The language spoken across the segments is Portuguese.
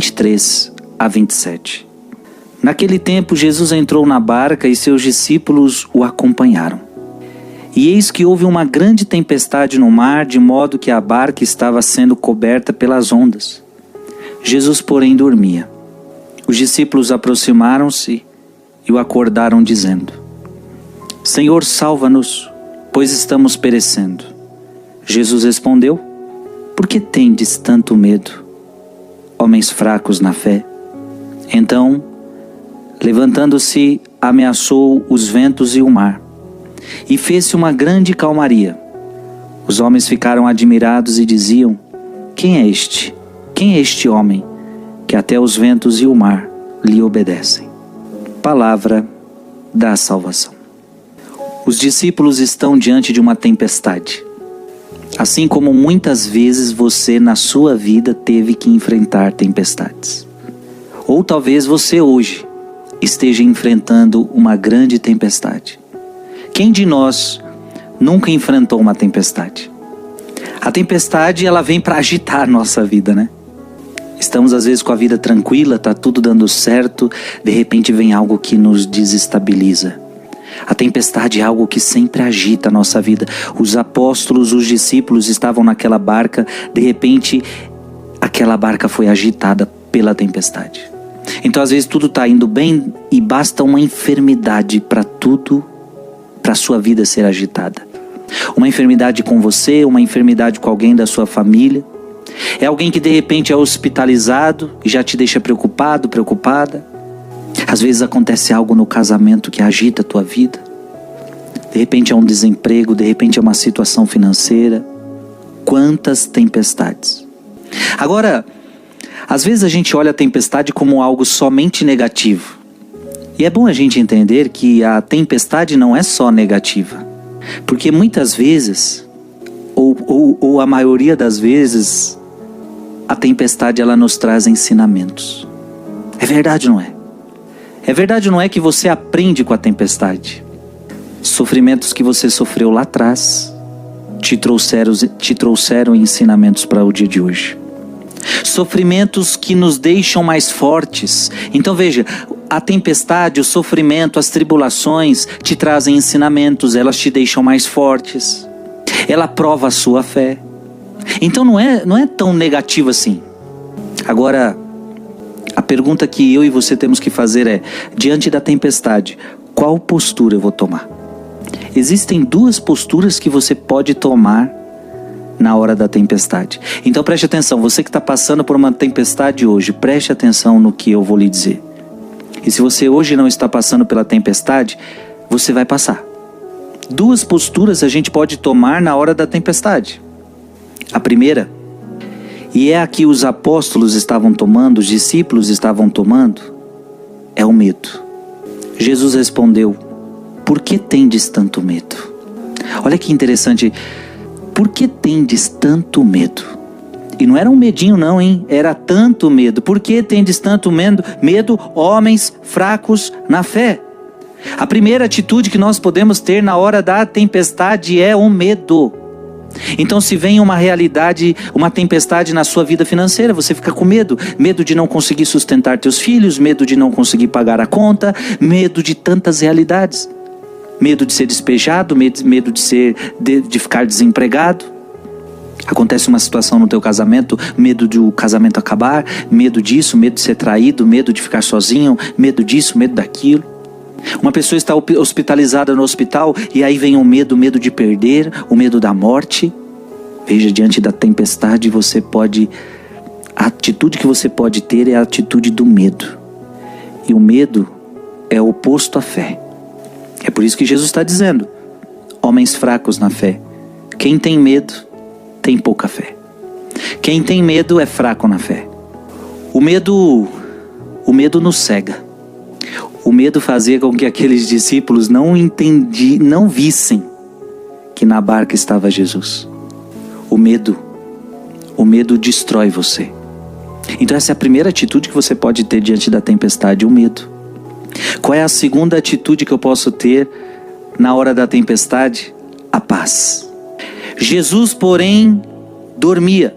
23 a 27. Naquele tempo, Jesus entrou na barca e seus discípulos o acompanharam. E eis que houve uma grande tempestade no mar, de modo que a barca estava sendo coberta pelas ondas. Jesus, porém, dormia. Os discípulos aproximaram-se e o acordaram, dizendo: Senhor, salva-nos, pois estamos perecendo. Jesus respondeu: Por que tendes tanto medo, homens fracos na fé? Então, levantando-se, ameaçou os ventos e o mar, e fez-se uma grande calmaria. Os homens ficaram admirados e diziam: Quem é este? Quem é este homem, que até os ventos e o mar lhe obedecem? Palavra da salvação. Os discípulos estão diante de uma tempestade. Assim como muitas vezes você na sua vida teve que enfrentar tempestades. Ou talvez você hoje esteja enfrentando uma grande tempestade. Quem de nós nunca enfrentou uma tempestade? A tempestade, ela vem para agitar a nossa vida, né? Estamos às vezes com a vida tranquila, está tudo dando certo, de repente vem algo que nos desestabiliza. A tempestade é algo que sempre agita a nossa vida. Os apóstolos, os discípulos estavam naquela barca, de repente aquela barca foi agitada pela tempestade. Então às vezes tudo está indo bem e basta uma enfermidade para tudo, para a sua vida ser agitada. Uma enfermidade com você, uma enfermidade com alguém da sua família. É alguém que de repente é hospitalizado e já te deixa preocupado, preocupada. Às vezes acontece algo no casamento que agita a tua vida. De repente é um desemprego, de repente é uma situação financeira. Quantas tempestades. Agora, às vezes a gente olha a tempestade como algo somente negativo. E é bom a gente entender que a tempestade não é só negativa. Porque muitas vezes, ou a maioria das vezes, a tempestade ela nos traz ensinamentos. É verdade, não é? É verdade, não é que você aprende com a tempestade. Sofrimentos que você sofreu lá atrás te trouxeram ensinamentos para o dia de hoje. Sofrimentos que nos deixam mais fortes. Então veja, a tempestade, o sofrimento, as tribulações te trazem ensinamentos, elas te deixam mais fortes. Ela prova a sua fé. Então não é tão negativo assim. Agora, a pergunta que eu e você temos que fazer é: diante da tempestade, qual postura eu vou tomar? Existem duas posturas que você pode tomar na hora da tempestade. Então preste atenção, você que está passando por uma tempestade hoje, preste atenção no que eu vou lhe dizer. E se você hoje não está passando pela tempestade, você vai passar. Duas posturas a gente pode tomar na hora da tempestade. A primeira, e é a que os apóstolos estavam tomando, os discípulos estavam tomando, é o medo. Jesus respondeu: Por que tendes tanto medo? Olha que interessante. Por que tendes tanto medo? E não era um medinho não, hein? Era tanto medo. Por que tendes tanto medo? Medo, homens fracos na fé. A primeira atitude que nós podemos ter na hora da tempestade é o medo. Então se vem uma realidade, uma tempestade na sua vida financeira, você fica com medo. Medo de não conseguir sustentar teus filhos, medo de não conseguir pagar a conta, medo de tantas realidades. Medo de ser despejado, medo de ficar desempregado. Acontece uma situação no teu casamento, medo de o casamento acabar, medo disso, medo de ser traído, medo de ficar sozinho, medo disso, medo daquilo. Uma pessoa está hospitalizada no hospital e aí vem o medo de perder, o medo da morte. Veja, diante da tempestade a atitude que você pode ter é a atitude do medo. E o medo é oposto à fé. É por isso que Jesus está dizendo: homens fracos na fé. Quem tem medo tem pouca fé. Quem tem medo é fraco na fé. O medo nos cega. O medo fazia com que aqueles discípulos não vissem que na barca estava Jesus. O medo destrói você. Então essa é a primeira atitude que você pode ter diante da tempestade, o medo. Qual é a segunda atitude que eu posso ter na hora da tempestade? A paz. Jesus, porém, dormia.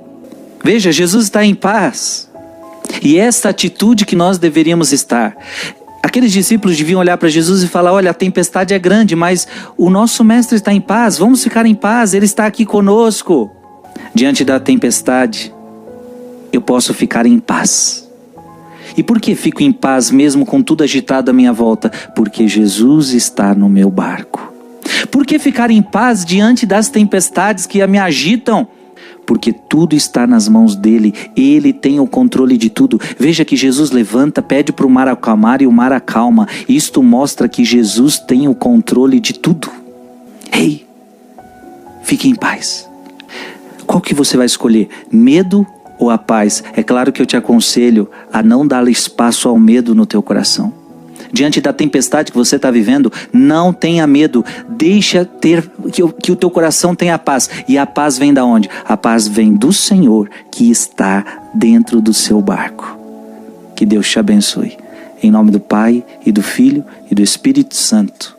Veja, Jesus está em paz. E esta atitude que nós deveríamos estar. Aqueles discípulos deviam olhar para Jesus e falar: olha, a tempestade é grande, mas o nosso mestre está em paz, vamos ficar em paz, ele está aqui conosco. Diante da tempestade, eu posso ficar em paz. E por que fico em paz mesmo com tudo agitado à minha volta? Porque Jesus está no meu barco. Por que ficar em paz diante das tempestades que me agitam? Porque tudo está nas mãos dele, ele tem o controle de tudo. Veja que Jesus levanta, pede para o mar acalmar e o mar acalma. Isto mostra que Jesus tem o controle de tudo. Ei, fique em paz. Qual que você vai escolher? Medo ou a paz? É claro que eu te aconselho a não dar espaço ao medo no teu coração. Diante da tempestade que você está vivendo, não tenha medo. Deixa que o teu coração tenha paz. E a paz vem da onde? A paz vem do Senhor que está dentro do seu barco. Que Deus te abençoe. Em nome do Pai, e do Filho, e do Espírito Santo.